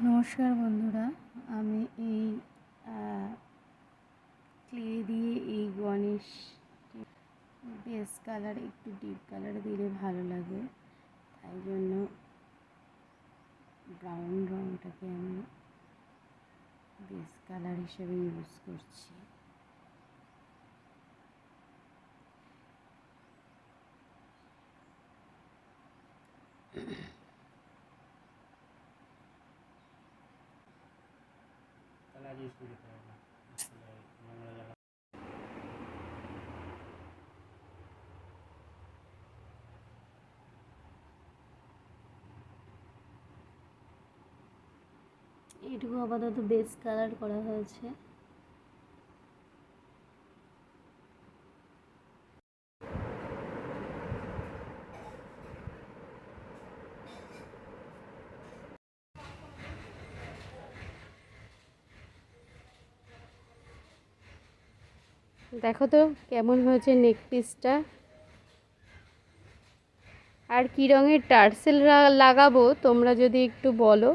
নমস্কার বন্ধুরা, আমি এই ক্লে দিয়ে এই গণেশ বেস কালার একটু ডিপ কালার দিলে ভালো লাগে, তাই জন্য ব্রাউন রঙটাকে আমি বেস কালার হিসেবে ইউজ করছি। এটুকু আপাতত বেস কালার করা হয়েছে। দেখো তো কেমন হয়েছে নেক পিসটা। আর কী রঙের টার্সেল লাগাবো তোমরা যদি একটু বলো।